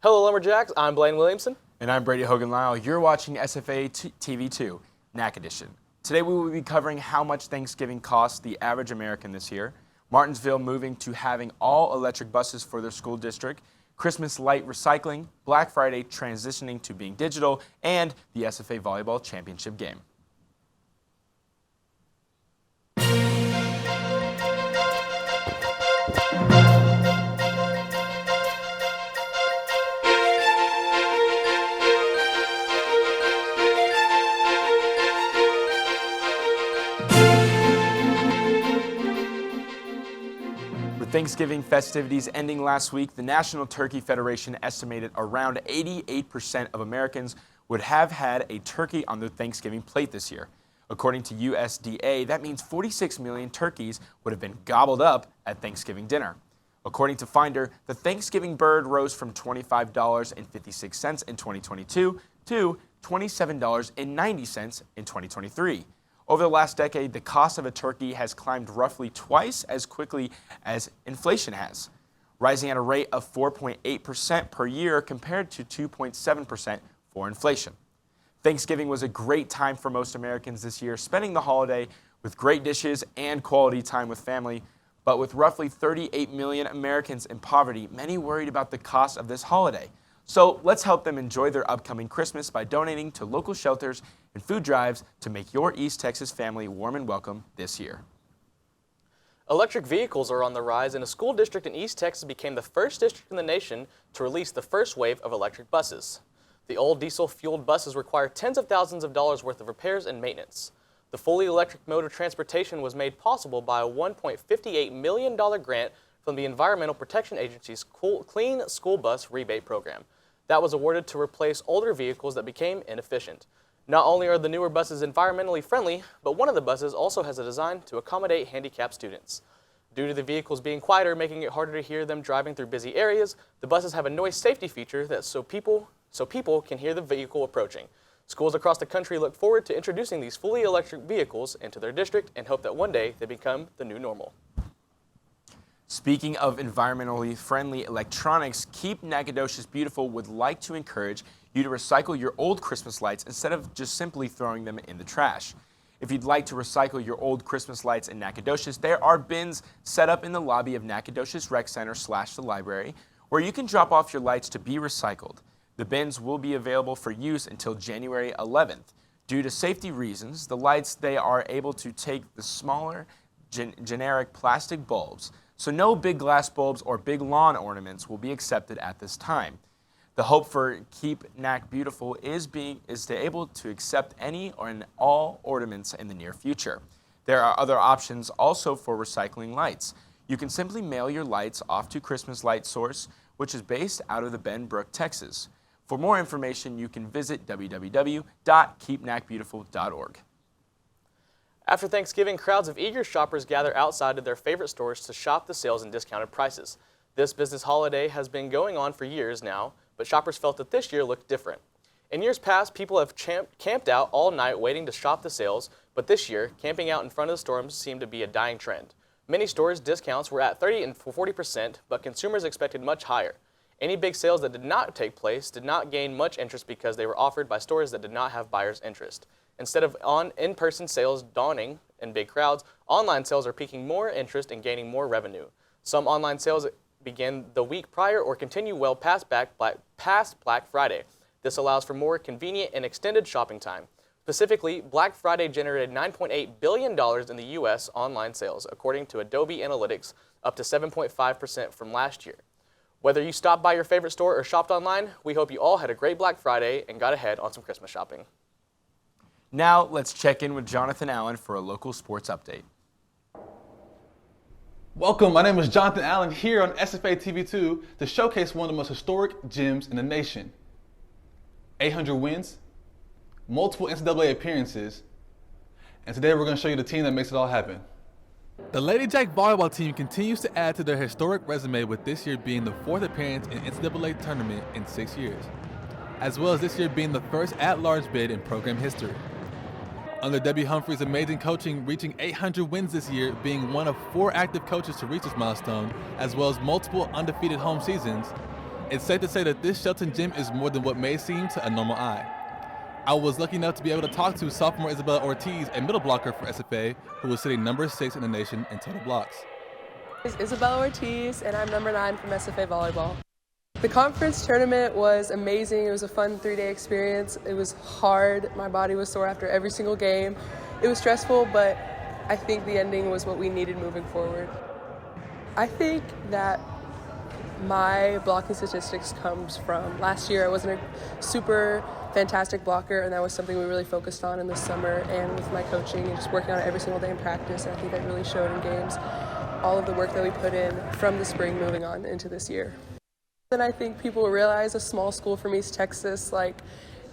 Hello Lumberjacks, I'm Blaine Williamson. And I'm Brady Hogan-Lyle. You're watching SFA TV2, Nac Edition. Today we will be covering how much Thanksgiving costs the average American this year, Martinsville moving to having all electric buses for their school district, Christmas light recycling, Black Friday transitioning to being digital, and the SFA Volleyball Championship game. With Thanksgiving festivities ending last week, the National Turkey Federation estimated around 88% of Americans would have had a turkey on their Thanksgiving plate this year. According to USDA, that means 46 million turkeys would have been gobbled up at Thanksgiving dinner. According to Finder, the Thanksgiving bird rose from $25.56 in 2022 to $27.90 in 2023. Over the last decade, the cost of a turkey has climbed roughly twice as quickly as inflation has, rising at a rate of 4.8% per year compared to 2.7% for inflation. Thanksgiving was a great time for most Americans this year, spending the holiday with great dishes and quality time with family. But with roughly 38 million Americans in poverty, many worried about the cost of this holiday. So let's help them enjoy their upcoming Christmas by donating to local shelters and food drives to make your East Texas family warm and welcome this year. Electric vehicles are on the rise, and a school district in East Texas became the first district in the nation to release the first wave of electric buses. The old diesel-fueled buses require tens of thousands of dollars worth of repairs and maintenance. The fully electric mode of transportation was made possible by a $1.58 million grant from the Environmental Protection Agency's Clean School Bus Rebate Program. That was awarded to replace older vehicles that became inefficient. Not only are the newer buses environmentally friendly, but one of the buses also has a design to accommodate handicapped students. Due to the vehicles being quieter, making it harder to hear them driving through busy areas, the buses have a noise safety feature so people can hear the vehicle approaching. Schools across the country look forward to introducing these fully electric vehicles into their district and hope that one day they become the new normal. Speaking of environmentally friendly electronics, Keep Nacogdoches Beautiful would like to encourage you to recycle your old Christmas lights instead of just simply throwing them in the trash. If you'd like to recycle your old Christmas lights in Nacogdoches, there are bins set up in the lobby of Nacogdoches Rec Center / the library where you can drop off your lights to be recycled. The bins will be available for use until January 11th. Due to safety reasons, the lights they are able to take the smaller generic plastic bulbs. So no big glass bulbs or big lawn ornaments will be accepted at this time. The hope for Keep Nac Beautiful is to able to accept any or all ornaments in the near future. There are other options also for recycling lights. You can simply mail your lights off to Christmas Light Source, which is based out of the Bend Brook, Texas. For more information, you can visit www.keepnacbeautiful.org. After Thanksgiving, crowds of eager shoppers gather outside of their favorite stores to shop the sales and discounted prices. This business holiday has been going on for years now, but shoppers felt that this year looked different. In years past, people have camped out all night waiting to shop the sales, but this year, camping out in front of the stores seemed to be a dying trend. Many stores' discounts were at 30% and 40%, but consumers expected much higher. Any big sales that did not take place did not gain much interest because they were offered by stores that did not have buyers' interest. Instead of in-person sales dawning in big crowds, online sales are piquing more interest and gaining more revenue. Some online sales begin the week prior or continue well past Black Friday. This allows for more convenient and extended shopping time. Specifically, Black Friday generated $9.8 billion in the U.S. online sales, according to Adobe Analytics, up to 7.5% from last year. Whether you stopped by your favorite store or shopped online, we hope you all had a great Black Friday and got ahead on some Christmas shopping. Now let's check in with Jonathan Allen for a local sports update. Welcome, my name is Jonathan Allen here on SFA TV2 to showcase one of the most historic gyms in the nation. 800 wins, multiple NCAA appearances, and today we're going to show you the team that makes it all happen. The Lady Jack volleyball team continues to add to their historic resume, with this year being the 4th appearance in NCAA tournament in 6 years, as well as this year being the first at-large bid in program history. Under Debbie Humphrey's amazing coaching, reaching 800 wins this year, being one of 4 active coaches to reach this milestone, as well as multiple undefeated home seasons, It's safe to say that this Shelton gym is more than what may seem to a normal eye. I was lucky enough to be able to talk to sophomore Isabella Ortiz, a middle blocker for SFA, who was sitting number 6 in the nation in total blocks. This is Isabella Ortiz, and I'm number 9 from SFA Volleyball. The conference tournament was amazing. It was a fun 3-day experience. It was hard. My body was sore after every single game. It was stressful, but I think the ending was what we needed moving forward. I think that my blocking statistics comes from last year. I wasn't a super fantastic blocker, and that was something we really focused on in the summer and with my coaching and just working on it every single day in practice. And I think that really showed in games, all of the work that we put in from the spring moving on into this year. And I think people realize a small school from East Texas,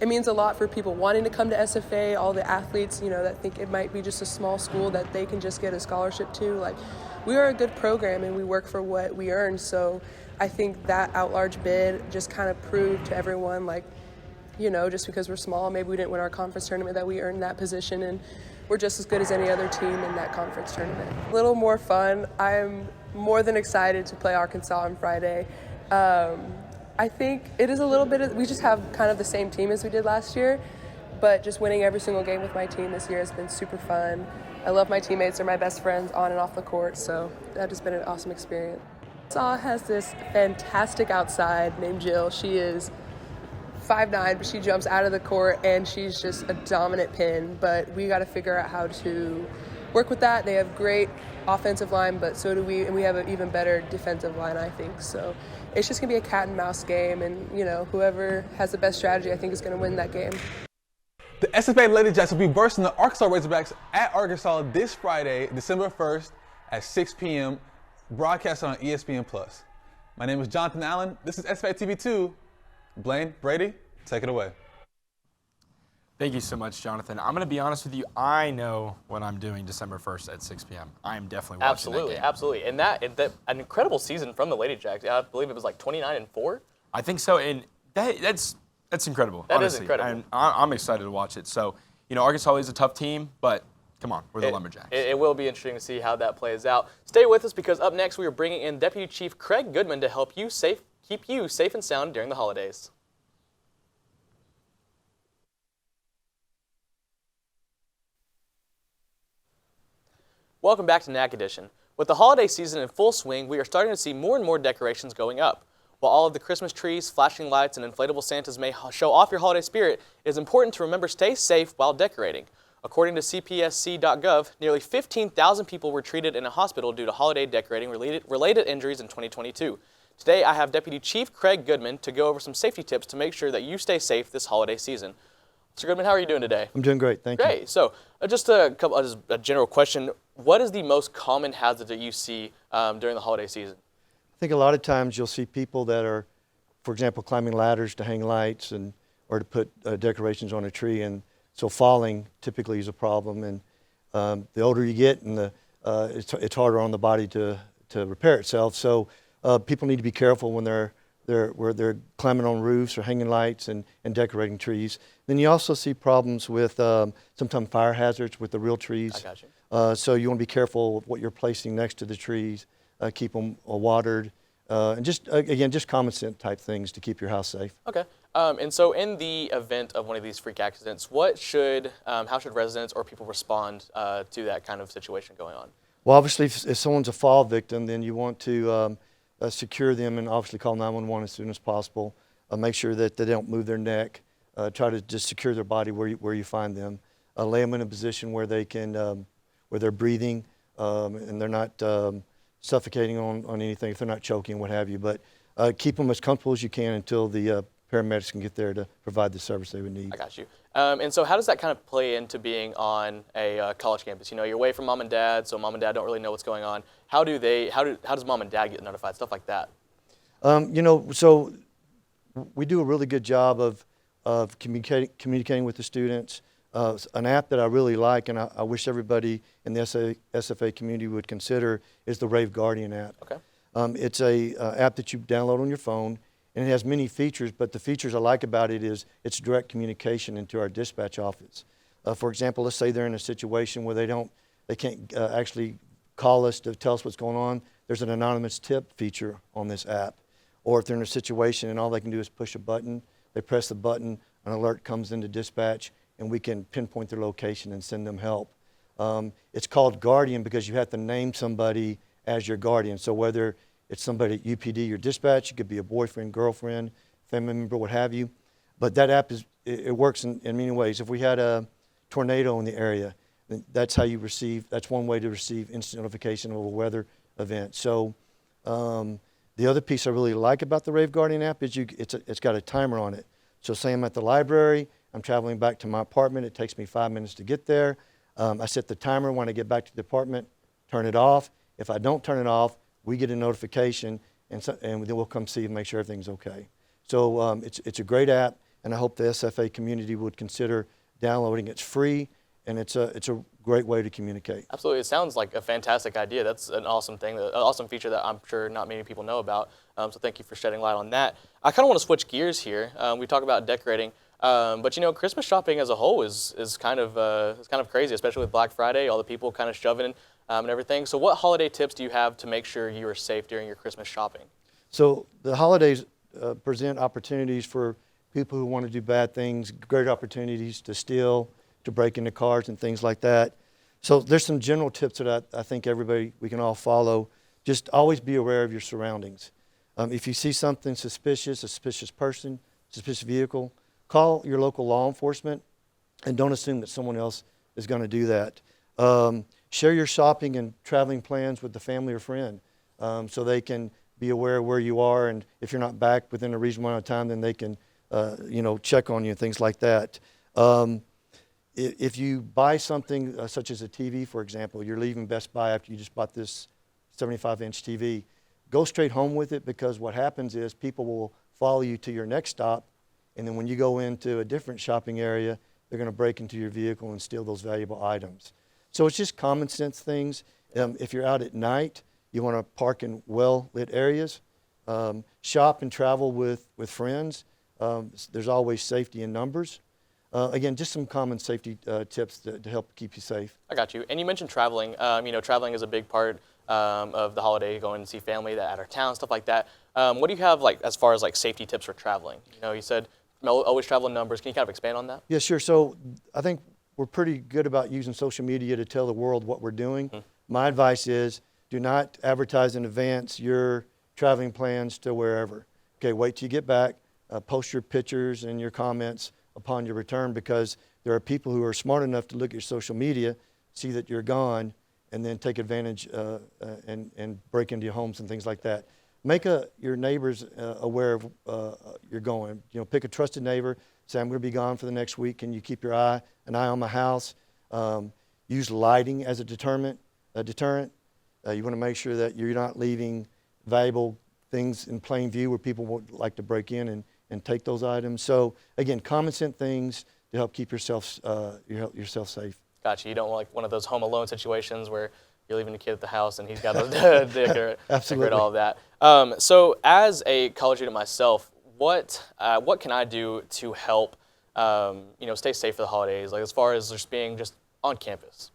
it means a lot for people wanting to come to SFA, all the athletes, that think it might be just a small school that they can just get a scholarship to. We are a good program and we work for what we earn. So I think that out-large bid just kind of proved to everyone, just because we're small, maybe we didn't win our conference tournament, that we earned that position, and we're just as good as any other team in that conference tournament. A little more fun. I'm more than excited to play Arkansas on Friday. I think it is a little bit we just have kind of the same team as we did last year, but just winning every single game with my team this year has been super fun. I love my teammates. They're my best friends on and off the court, so that has been an awesome experience. Arkansas has this fantastic outside named Jill. She is 5'9", but she jumps out of the court and she's just a dominant pin, but we got to figure out how to work with that. They have great offensive line, but so do we, and we have an even better defensive line, I think. So it's just going to be a cat and mouse game, and whoever has the best strategy, I think, is going to win that game. The SFA Lady Jacks will be versing the Arkansas Razorbacks at Arkansas this Friday, December 1st at 6 p.m., broadcast on ESPN+. My name is Jonathan Allen. This is SFA TV2. Blaine, Brady, take it away. Thank you so much, Jonathan. I'm going to be honest with you. I know what I'm doing December 1st at 6 p.m. I am definitely watching that game. Absolutely. And that an incredible season from the Lady Jacks. I believe it was 29-4. I think so, and that's incredible. That honestly. is incredible. And I'm excited to watch it. So, Arkansas is a tough team, but come on, we're the Lumberjacks. It will be interesting to see how that plays out. Stay with us, because up next we are bringing in Deputy Chief Craig Goodman to help keep you safe and sound during the holidays. Welcome back to Nac Edition. With the holiday season in full swing, we are starting to see more and more decorations going up. While all of the Christmas trees, flashing lights, and inflatable Santas may show off your holiday spirit, it is important to remember stay safe while decorating. According to CPSC.gov, nearly 15,000 people were treated in a hospital due to holiday decorating related injuries in 2022. Today, I have Deputy Chief Craig Goodman to go over some safety tips to make sure that you stay safe this holiday season. Mr. Goodman, how are you doing today? I'm doing great, thank you. Great. So, just a general question. What is the most common hazard that you see during the holiday season? I think a lot of times you'll see people that are, for example, climbing ladders to hang lights or to put decorations on a tree, and so falling typically is a problem. And the older you get, and it's harder on the body to repair itself. So people need to be careful when they're climbing on roofs or hanging lights and decorating trees. Then you also see problems with sometimes fire hazards with the real trees. I got you. So you want to be careful of what you're placing next to the trees, keep them watered, and just common sense type things to keep your house safe. Okay. And so in the event of one of these freak accidents, how should residents or people respond to that kind of situation going on? Well, obviously, if someone's a fall victim, then you want to secure them and obviously call 911 as soon as possible. Make sure that they don't move their neck. Try to just secure their body where you find them. Lay them in a position where they can, where they're breathing and they're not suffocating on anything, if they're not choking, what have you. But keep them as comfortable as you can until the paramedics can get there to provide the service they would need. I got you. And so how does that kind of play into being on a college campus? You're away from mom and dad, so mom and dad don't really know what's going on. How does mom and dad get notified? Stuff like that. So we do a really good job of communicating with the students. An app that I really like, and I wish everybody in the SFA community would consider, is the Rave Guardian app. Okay. It's a app that you download on your phone, and it has many features, but the features I like about it is it's direct communication into our dispatch office. For example, let's say they're in a situation where they can't actually call us to tell us what's going on. There's an anonymous tip feature on this app. or if they're in a situation and all they can do is push a button, they press the button, an alert comes into dispatch, and we can pinpoint their location and send them help. It's called Guardian because you have to name somebody as your guardian. So whether it's somebody at UPD, your dispatch, it could be a boyfriend, girlfriend, family member, what have you. But that app, it works in many ways. If we had a tornado in the area, then that's how you receive, that's one way to receive instant notification of a weather event. So the other piece I really like about the Rave Guardian app is it's got a timer on it. So say I'm at the library, I'm traveling back to my apartment, it takes me 5 minutes to get there. I set the timer when I get back to the apartment, turn it off. If I don't turn it off, we get a notification, and then we'll come see and make sure everything's okay. So it's a great app, and I hope the SFA community would consider downloading. It's free, and it's a great way to communicate. Absolutely. It sounds like a fantastic idea. That's an awesome thing, an awesome feature that I'm sure not many people know about. So thank you for shedding light on that. I kind of want to switch gears here. We talk about decorating. But you know, Christmas shopping as a whole is kind of crazy, especially with Black Friday, all the people kind of shoving and everything. So what holiday tips do you have to make sure you are safe during your Christmas shopping? So the holidays present opportunities for people who want to do bad things, great opportunities to steal, to break into cars and things like that. So there's some general tips that I think we can all follow. Just always be aware of your surroundings. If you see something suspicious, a suspicious person, suspicious vehicle, call your local law enforcement and don't assume that someone else is going to do that. Share your shopping and traveling plans with the family or friend so they can be aware of where you are, and if you're not back within a reasonable amount of time, then they can check on you and things like that. If you buy something such as a TV, for example, you're leaving Best Buy after you just bought this 75-inch TV, go straight home with it, because what happens is people will follow you to your next stop, and then when you go into a different shopping area, they're going to break into your vehicle and steal those valuable items. So it's just common sense things. If you're out at night, you want to park in well-lit areas. Shop and travel with friends. There's always safety in numbers. Again, just some common safety tips to help keep you safe. I got you. And you mentioned traveling. Traveling is a big part of the holiday, going to see family that out of town, stuff like that. What do you have as far as safety tips for traveling? You said always travel in numbers. Can you kind of expand on that? Yeah, sure. So I think we're pretty good about using social media to tell the world what we're doing. Mm-hmm. My advice is do not advertise in advance your traveling plans to wherever. Okay, wait till you get back. Post your pictures and your comments upon your return, because there are people who are smart enough to look at your social media, see that you're gone, and then take advantage and break into your homes and things like that. Make your neighbors aware of you're going. Pick a trusted neighbor. Say, I'm going to be gone for the next week. Can you keep an eye on my house? Use lighting as a deterrent. You want to make sure that you're not leaving valuable things in plain view where people would like to break in and take those items. So again, common sense things to help keep yourself safe. Gotcha. You don't want one of those Home Alone situations where you're leaving a kid at the house and he's got to decorate all of that. So as a college student myself, what can I do to help stay safe for the holidays? As far as just being on campus.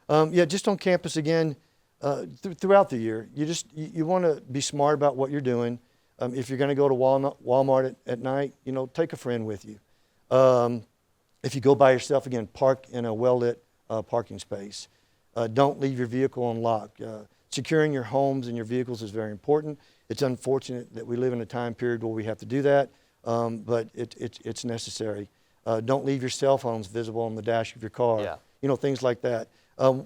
Just on campus again. Throughout the year, you want to be smart about what you're doing. If you're going to go to Walmart at night, take a friend with you. If you go by yourself, again, park in a well-lit parking space. Don't leave your vehicle unlocked. Securing your homes and your vehicles is very important. It's unfortunate that we live in a time period where we have to do that, but it's necessary. Don't leave your cell phones visible on the dash of your car. Yeah. Things like that.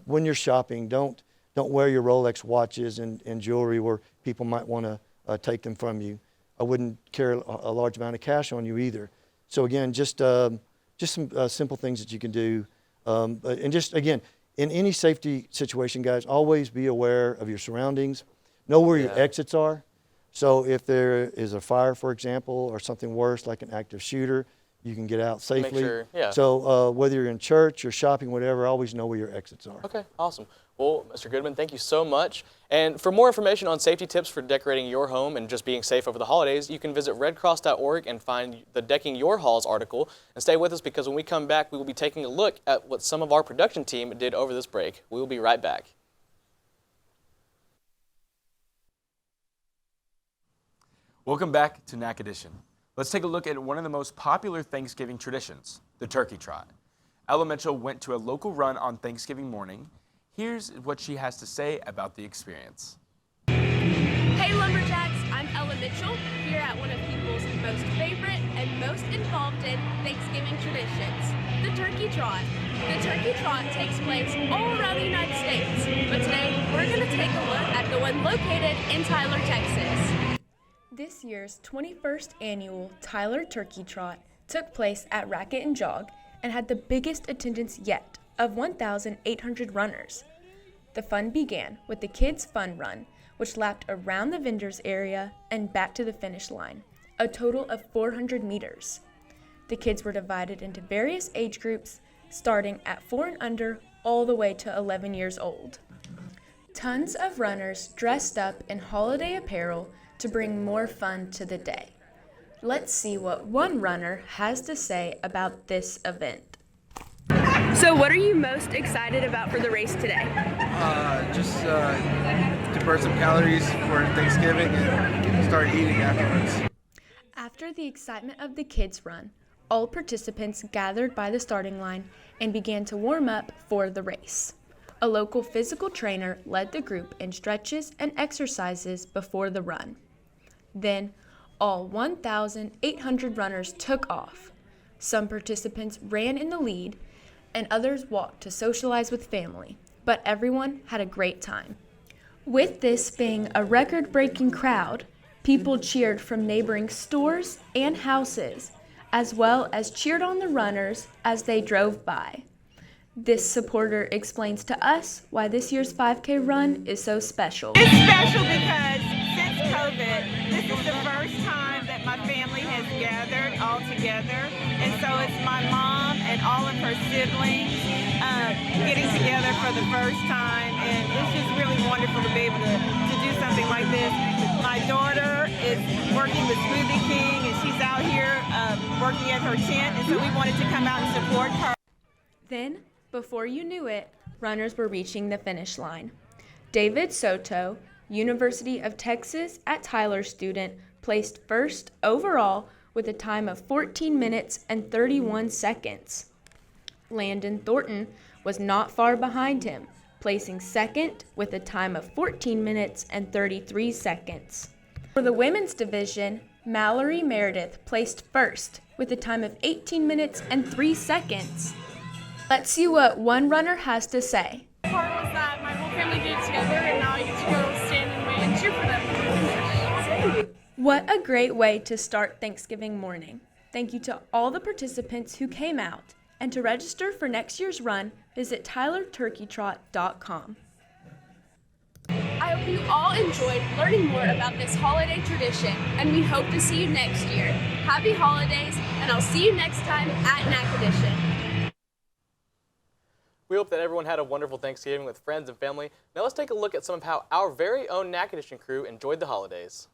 When you're shopping, don't wear your Rolex watches and jewelry where people might want to take them from you. I wouldn't carry a large amount of cash on you either. So again, just some simple things that you can do. And just, again, in any safety situation, guys, always be aware of your surroundings. Know where your exits are. So if there is a fire, for example, or something worse like an active shooter, you can get out safely. Make sure, yeah. So whether you're in church or shopping, whatever, always know where your exits are. Okay, awesome. Well, Mr. Goodman, thank you so much. And for more information on safety tips for decorating your home and just being safe over the holidays, you can visit redcross.org and find the Decking Your Halls article. And stay with us, because when we come back, we will be taking a look at what some of our production team did over this break. We will be right back. Welcome back to Nac Edition. Let's take a look at one of the most popular Thanksgiving traditions, the turkey trot. Ella Mitchell went to a local run on Thanksgiving morning. Here's what she has to say about the experience. Hey Lumberjacks, I'm Ella Mitchell, here at one of people's most favorite and most involved in Thanksgiving traditions, the turkey trot. The turkey trot takes place all around the United States, but today we're going to take a look at the one located in Tyler, Texas. This year's 21st annual Tyler Turkey Trot took place at Racket and Jog and had the biggest attendance yet of 1,800 runners. The fun began with the Kids Fun Run, which lapped around the vendors area and back to the finish line, a total of 400 meters. The kids were divided into various age groups, starting at 4 and under all the way to 11 years old. Tons of runners dressed up in holiday apparel to bring more fun to the day. Let's see what one runner has to say about this event. So what are you most excited about for the race today? Just to burn some calories for Thanksgiving and start eating afterwards. After the excitement of the kids' run, all participants gathered by the starting line and began to warm up for the race. A local physical trainer led the group in stretches and exercises before the run. Then, all 1,800 runners took off. Some participants ran in the lead, and others walked to socialize with family, but everyone had a great time. With this being a record-breaking crowd, people cheered from neighboring stores and houses, as well as cheered on the runners as they drove by. This supporter explains to us why this year's 5K run is so special. It's special because since COVID, this is the first time that my family has gathered all together. And so it's my mom and all of her siblings getting together for the first time. And it's just really wonderful to be able to do something like this. My daughter is working with Smoothie King, and she's out here working at her tent. And so we wanted to come out and support her. Then, before you knew it, runners were reaching the finish line. David Soto, University of Texas at Tyler student, placed first overall with a time of 14 minutes and 31 seconds. Landon Thornton was not far behind him, placing second with a time of 14 minutes and 33 seconds. For the women's division, Mallory Meredith placed first with a time of 18 minutes and 3 seconds. Let's see what one runner has to say. The part was that my whole family did it together, and now I get to go stand and wait and cheer for them. What a great way to start Thanksgiving morning. Thank you to all the participants who came out. And to register for next year's run, visit tylerturkeytrot.com. I hope you all enjoyed learning more about this holiday tradition, and we hope to see you next year. Happy holidays, and I'll see you next time at Nac Edition. We hope that everyone had a wonderful Thanksgiving with friends and family. Now let's take a look at some of how our very own Nac Edition crew enjoyed the holidays.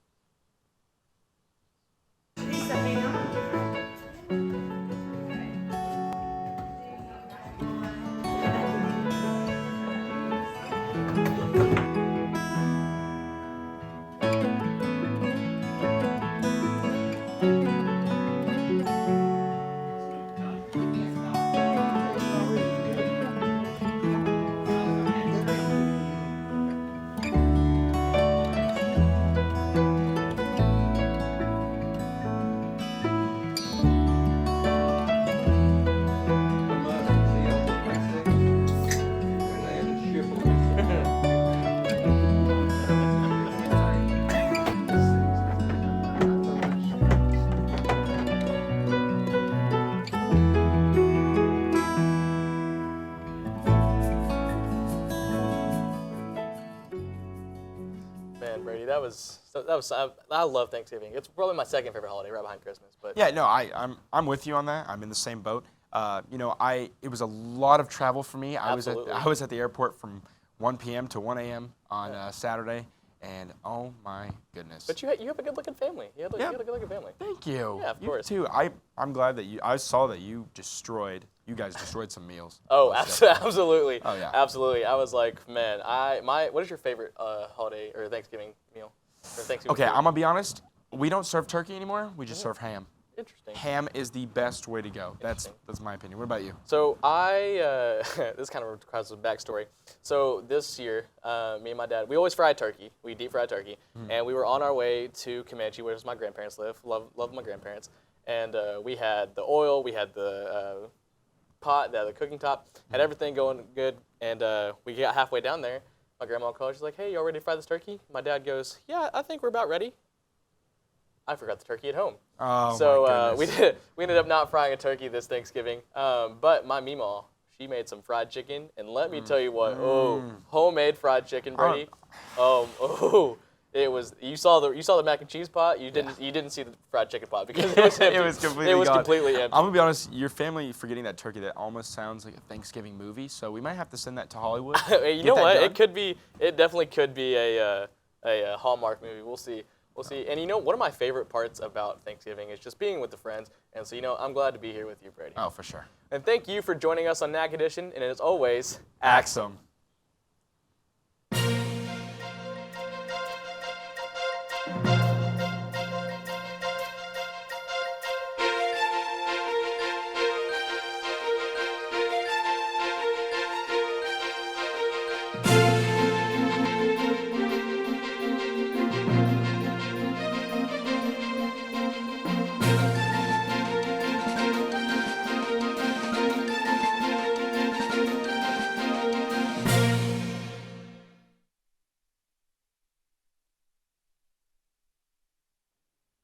Man, Brady, I love Thanksgiving. It's probably my second favorite holiday, right behind Christmas. But Yeah, no, I'm with you on that. I'm in the same boat. It was a lot of travel for me. I was at the airport from 1 p.m. to 1 a.m. on Saturday, and oh my goodness. But you have a good-looking family. You have a good-looking family. Thank you. Yeah, of course. You too. I'm glad that I saw that you guys destroyed some meals. Oh, absolutely. Oh, yeah. Absolutely. I was like, man, what is your favorite holiday or Thanksgiving meal? Or Thanksgiving Okay, food? I'm gonna be honest. We don't serve turkey anymore. We just serve ham. Interesting. Ham is the best way to go. That's my opinion. What about you? So this kind of requires some backstory. So this year, me and my dad, we always fry turkey. We deep fry turkey, and we were on our way to Comanche, where my grandparents live. Love my grandparents, and we had the oil, we had the pot, the cooking top, had everything going good, and we got halfway down there. My grandma called. She's like, "Hey, you all ready to fry this turkey?" My dad goes, "Yeah, I think we're about ready." I forgot the turkey at home. Oh, so my goodness. we ended up not frying a turkey this Thanksgiving. But my meemaw, she made some fried chicken, and let me tell you what, homemade fried chicken, Brady. It was you saw the mac and cheese pot. You didn't see the fried chicken pot because it was empty. It was completely empty. I'm gonna be honest. Your family forgetting that turkey. That almost sounds like a Thanksgiving movie. So we might have to send that to Hollywood. You know what? It definitely could be a Hallmark movie. We'll see. We'll see. And one of my favorite parts about Thanksgiving is just being with the friends. And so, I'm glad to be here with you, Brady. Oh, for sure. And thank you for joining us on Nac Edition. And as always, Axum.